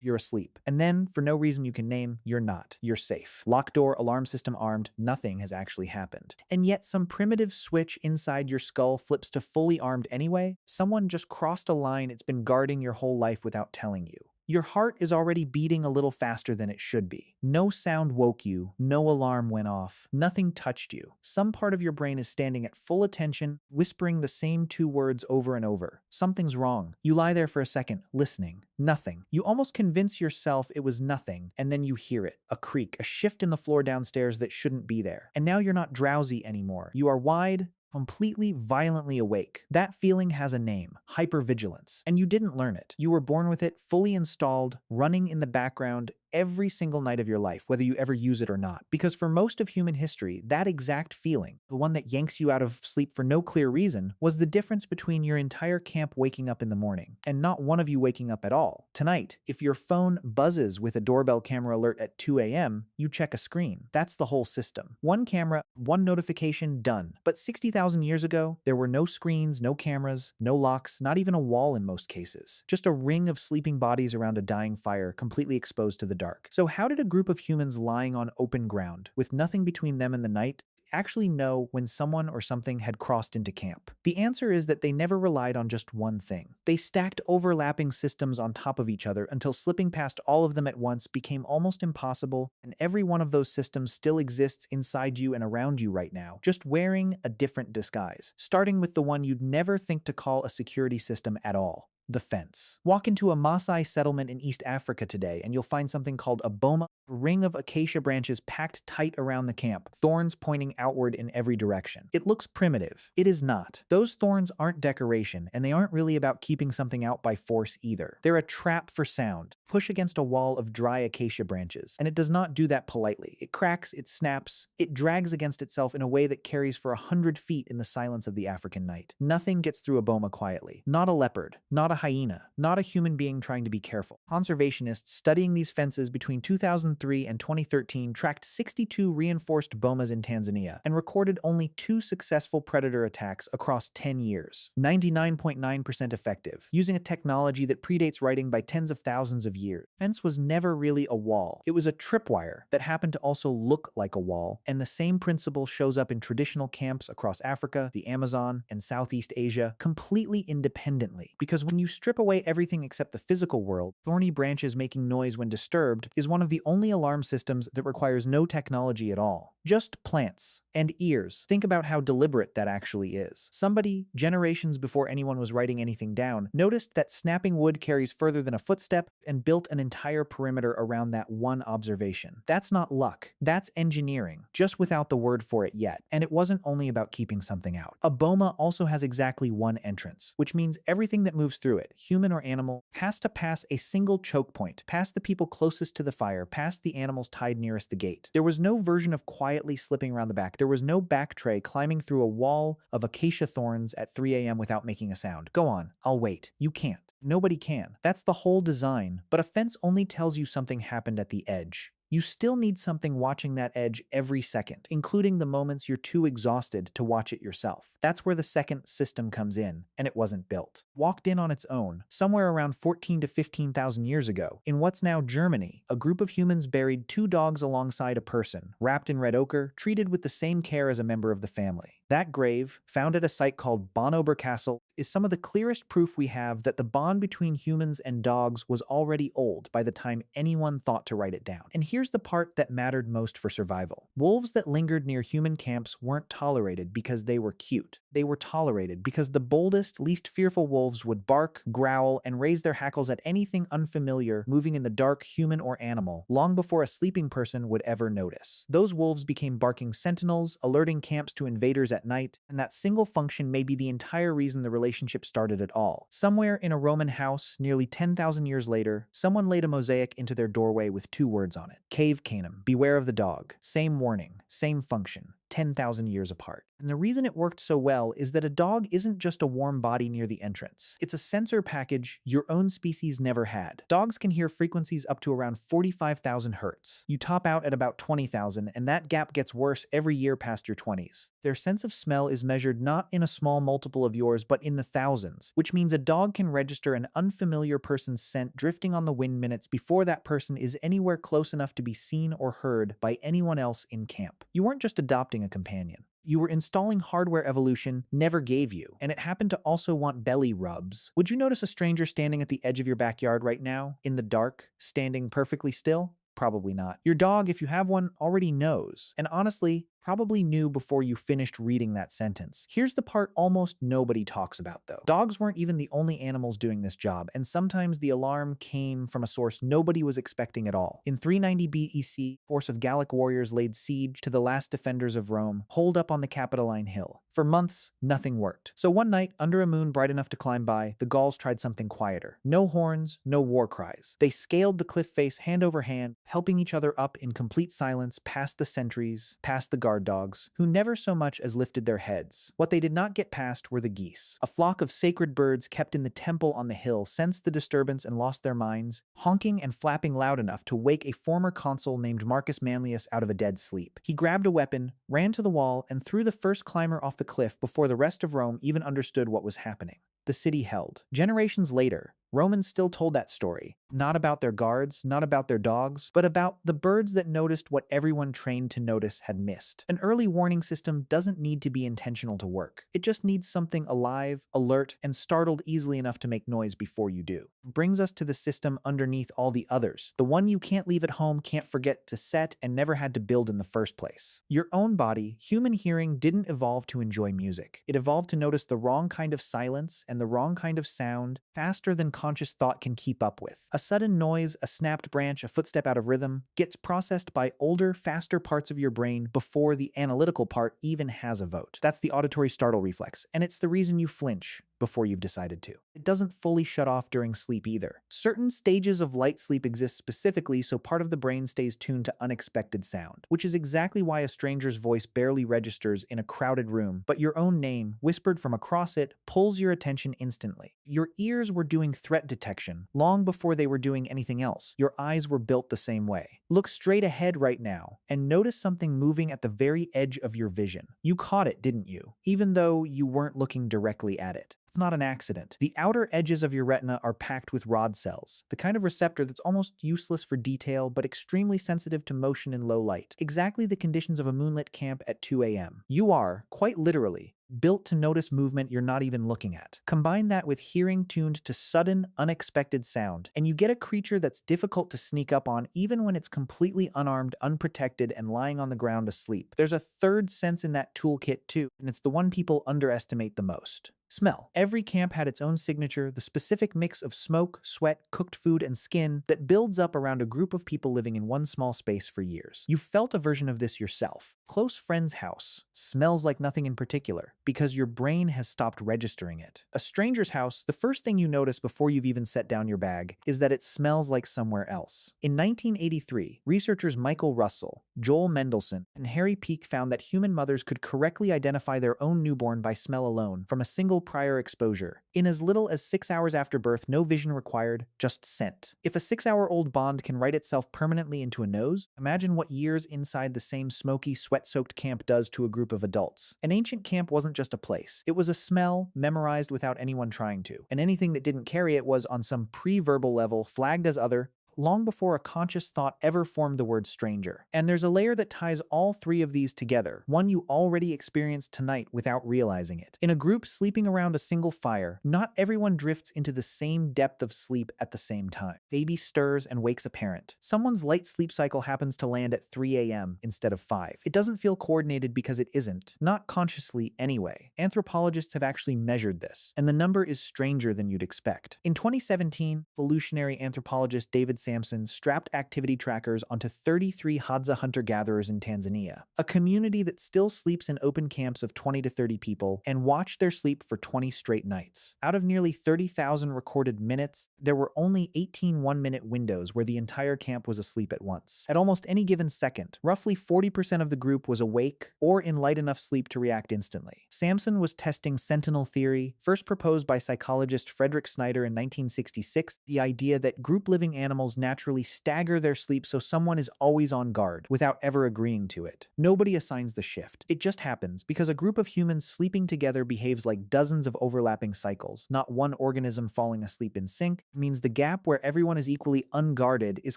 you're asleep. And then, for no reason you can name, you're not. You're safe. Lock door, alarm system armed, nothing has actually happened. And yet some primitive switch inside your skull flips to fully armed anyway? Someone just crossed a line it's been guarding your whole life without telling you. Your heart is already beating a little faster than it should be. No sound woke you, no alarm went off, nothing touched you. Some part of your brain is standing at full attention, whispering the same two words over and over. Something's wrong. You lie there for a second, listening. Nothing. You almost convince yourself it was nothing, and then you hear it. A creak, a shift in the floor downstairs that shouldn't be there. And now you're not drowsy anymore. You are wide, completely, violently awake. That feeling has a name, hypervigilance, and you didn't learn it. You were born with it, fully installed, running in the background every single night of your life, whether you ever use it or not. Because for most of human history, that exact feeling, the one that yanks you out of sleep for no clear reason, was the difference between your entire camp waking up in the morning and not one of you waking up at all. Tonight, if your phone buzzes with a doorbell camera alert at 2 a.m., you check a screen. That's the whole system. One camera, one notification, done. But 60,000 years ago, there were no screens, no cameras, no locks, not even a wall in most cases. Just a ring of sleeping bodies around a dying fire, completely exposed to the dark. So how did a group of humans lying on open ground, with nothing between them and the night, actually know when someone or something had crossed into camp? The answer is that they never relied on just one thing. They stacked overlapping systems on top of each other until slipping past all of them at once became almost impossible, and every one of those systems still exists inside you and around you right now, just wearing a different disguise, starting with the one you'd never think to call a security system at all. The fence. Walk into a Maasai settlement in East Africa today and you'll find something called a boma, a ring of acacia branches packed tight around the camp, thorns pointing outward in every direction. It looks primitive. It is not. Those thorns aren't decoration, and they aren't really about keeping something out by force either. They're a trap for sound. Push against a wall of dry acacia branches, and it does not do that politely. It cracks, it snaps, it drags against itself in a way that carries for 100 feet in the silence of the African night. Nothing gets through a boma quietly. Not a leopard, not a hyena, not a human being trying to be careful. Conservationists studying these fences between 2003 and 2013 tracked 62 reinforced bomas in Tanzania and recorded only 2 successful predator attacks across 10 years. 99.9% effective, using a technology that predates writing by tens of thousands of years. Fence was never really a wall. It was a tripwire that happened to also look like a wall, and the same principle shows up in traditional camps across Africa, the Amazon, and Southeast Asia completely independently. Because when you strip away everything except the physical world, thorny branches making noise when disturbed is one of the only alarm systems that requires no technology at all. Just plants and ears. Think about how deliberate that actually is. Somebody, generations before anyone was writing anything down, noticed that snapping wood carries further than a footstep and built an entire perimeter around that one observation. That's not luck. That's engineering, just without the word for it yet. And it wasn't only about keeping something out. A boma also has exactly one entrance, which means everything that moves through it, human or animal, has to pass a single choke point, past the people closest to the fire, past the animals tied nearest the gate. There was no version of quietly slipping around the back. There was no back tray climbing through a wall of acacia thorns at 3 a.m. without making a sound. Go on, I'll wait. You can't. Nobody can. That's the whole design. But a fence only tells you something happened at the edge. You still need something watching that edge every second, including the moments you're too exhausted to watch it yourself. That's where the second system comes in, and it wasn't built. Walked in on its own, somewhere around 14 to 15,000 years ago. In what's now Germany, a group of humans buried 2 dogs alongside a person, wrapped in red ochre, treated with the same care as a member of the family. That grave, found at a site called Bonn Castle, is some of the clearest proof we have that the bond between humans and dogs was already old by the time anyone thought to write it down. And here's the part that mattered most for survival. Wolves that lingered near human camps weren't tolerated because they were cute. They were tolerated because the boldest, least fearful wolves would bark, growl, and raise their hackles at anything unfamiliar moving in the dark, human or animal, long before a sleeping person would ever notice. Those wolves became barking sentinels, alerting camps to invaders at night, and that single function may be the entire reason the relationship started at all. Somewhere in a Roman house, nearly 10,000 years later, someone laid a mosaic into their doorway with 2 words on it. Cave Canem, beware of the dog. Same warning, same function. 10,000 years apart. And the reason it worked so well is that a dog isn't just a warm body near the entrance. It's a sensor package your own species never had. Dogs can hear frequencies up to around 45,000 hertz. You top out at about 20,000, and that gap gets worse every year past your 20s. Their sense of smell is measured not in a small multiple of yours, but in the thousands, which means a dog can register an unfamiliar person's scent drifting on the wind minutes before that person is anywhere close enough to be seen or heard by anyone else in camp. You weren't just adopting a companion. You were installing hardware evolution never gave you, and it happened to also want belly rubs. Would you notice a stranger standing at the edge of your backyard right now, in the dark, standing perfectly still? Probably not. Your dog, if you have one, already knows. And honestly, probably knew before you finished reading that sentence. Here's the part almost nobody talks about, though. Dogs weren't even the only animals doing this job, and sometimes the alarm came from a source nobody was expecting at all. In 390 BEC, a force of Gallic warriors laid siege to the last defenders of Rome, holed up on the Capitoline Hill. For months, nothing worked. So one night, under a moon bright enough to climb by, the Gauls tried something quieter. No horns, no war cries. They scaled the cliff face hand over hand, helping each other up in complete silence past the sentries, past the guard dogs, who never so much as lifted their heads. What they did not get past were the geese. A flock of sacred birds kept in the temple on the hill sensed the disturbance and lost their minds, honking and flapping loud enough to wake a former consul named Marcus Manlius out of a dead sleep. He grabbed a weapon, ran to the wall, and threw the first climber off the cliff before the rest of Rome even understood what was happening. The city held. Generations later, Romans still told that story, not about their guards, not about their dogs, but about the birds that noticed what everyone trained to notice had missed. An early warning system doesn't need to be intentional to work. It just needs something alive, alert, and startled easily enough to make noise before you do. It brings us to the system underneath all the others, the one you can't leave at home, can't forget to set, and never had to build in the first place. Your own body. Human hearing didn't evolve to enjoy music. It evolved to notice the wrong kind of silence and the wrong kind of sound faster than conscious thought can keep up with. A sudden noise, a snapped branch, a footstep out of rhythm gets processed by older, faster parts of your brain before the analytical part even has a vote. That's the auditory startle reflex, and it's the reason you flinch before you've decided to. It doesn't fully shut off during sleep either. Certain stages of light sleep exist specifically so part of the brain stays tuned to unexpected sound, which is exactly why a stranger's voice barely registers in a crowded room, but your own name, whispered from across it, pulls your attention instantly. Your ears were doing threat detection long before they were doing anything else. Your eyes were built the same way. Look straight ahead right now and notice something moving at the very edge of your vision. You caught it, didn't you? Even though you weren't looking directly at it. It's not an accident. The outer edges of your retina are packed with rod cells, the kind of receptor that's almost useless for detail but extremely sensitive to motion in low light. Exactly the conditions of a moonlit camp at 2 a.m. You are, quite literally, built to notice movement you're not even looking at. Combine that with hearing tuned to sudden, unexpected sound, and you get a creature that's difficult to sneak up on even when it's completely unarmed, unprotected, and lying on the ground asleep. There's a third sense in that toolkit too, and it's the one people underestimate the most. Smell. Every camp had its own signature, the specific mix of smoke, sweat, cooked food, and skin that builds up around a group of people living in one small space for years. You felt a version of this yourself. Close friend's house smells like nothing in particular because your brain has stopped registering it. A stranger's house, the first thing you notice before you've even set down your bag is that it smells like somewhere else. In 1983, researchers Michael Russell, Joel Mendelson, and Harry Peake found that human mothers could correctly identify their own newborn by smell alone from a single prior exposure. In as little as 6 hours after birth, no vision required, just scent. If a 6-hour-old bond can write itself permanently into a nose, imagine what years inside the same smoky, sweat-soaked camp does to a group of adults. An ancient camp wasn't just a place. It was a smell memorized without anyone trying to, and anything that didn't carry it was, on some pre-verbal level, flagged as other, long before a conscious thought ever formed the word stranger. And there's a layer that ties all three of these together, one you already experienced tonight without realizing it. In a group sleeping around a single fire, not everyone drifts into the same depth of sleep at the same time. Baby stirs and wakes a parent. Someone's light sleep cycle happens to land at 3 a.m. instead of 5. It doesn't feel coordinated because it isn't, not consciously anyway. Anthropologists have actually measured this, and the number is stranger than you'd expect. In 2017, evolutionary anthropologist David Samson strapped activity trackers onto 33 Hadza hunter-gatherers in Tanzania, a community that still sleeps in open camps of 20 to 30 people, and watched their sleep for 20 straight nights. Out of nearly 30,000 recorded minutes, there were only 18 one-minute windows where the entire camp was asleep at once. At almost any given second, roughly 40% of the group was awake or in light enough sleep to react instantly. Samson was testing sentinel theory, first proposed by psychologist Frederick Snyder in 1966, the idea that group living animals naturally stagger their sleep so someone is always on guard without ever agreeing to it. Nobody assigns the shift. It just happens because a group of humans sleeping together behaves like dozens of overlapping cycles. Not one organism falling asleep in sync means the gap where everyone is equally unguarded is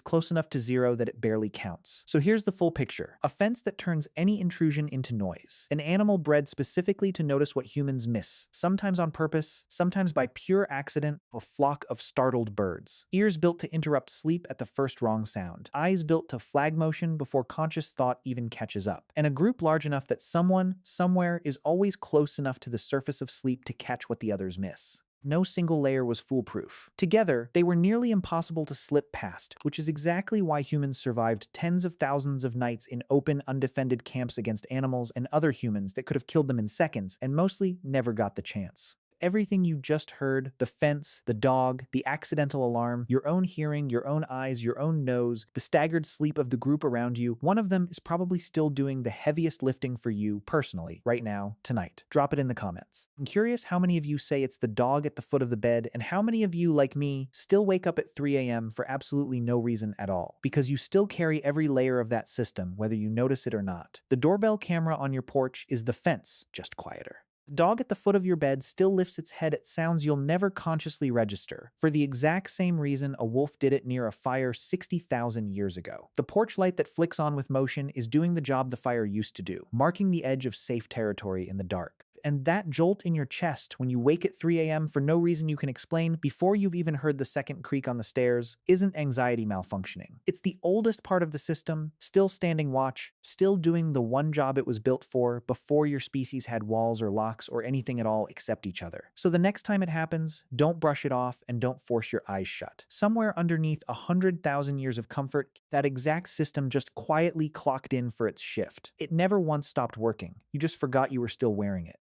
close enough to zero that it barely counts. So here's the full picture. A fence that turns any intrusion into noise. An animal bred specifically to notice what humans miss, sometimes on purpose, sometimes by pure accident, a flock of startled birds. Ears built to interrupt sleep at the first wrong sound. Eyes built to flag motion before conscious thought even catches up. And a group large enough that someone, somewhere, is always close enough to the surface of sleep to catch what the others miss. No single layer was foolproof. Together, they were nearly impossible to slip past, which is exactly why humans survived tens of thousands of nights in open, undefended camps against animals and other humans that could have killed them in seconds, and mostly never got the chance. Everything you just heard, the fence, the dog, the accidental alarm, your own hearing, your own eyes, your own nose, the staggered sleep of the group around you, one of them is probably still doing the heaviest lifting for you personally, right now, tonight. Drop it in the comments. I'm curious how many of you say it's the dog at the foot of the bed, and how many of you, like me, still wake up at 3 a.m. for absolutely no reason at all, because you still carry every layer of that system, whether you notice it or not. The doorbell camera on your porch is the fence, just quieter. The dog at the foot of your bed still lifts its head at sounds you'll never consciously register, for the exact same reason a wolf did it near a fire 60,000 years ago. The porch light that flicks on with motion is doing the job the fire used to do, marking the edge of safe territory in the dark. And that jolt in your chest when you wake at 3 a.m. for no reason you can explain before you've even heard the second creak on the stairs isn't anxiety malfunctioning. It's the oldest part of the system, still standing watch, still doing the one job it was built for before your species had walls or locks or anything at all except each other. So the next time it happens, don't brush it off and don't force your eyes shut. Somewhere underneath 100,000 years of comfort, that exact system just quietly clocked in for its shift. It never once stopped working. You just forgot you were still wearing it.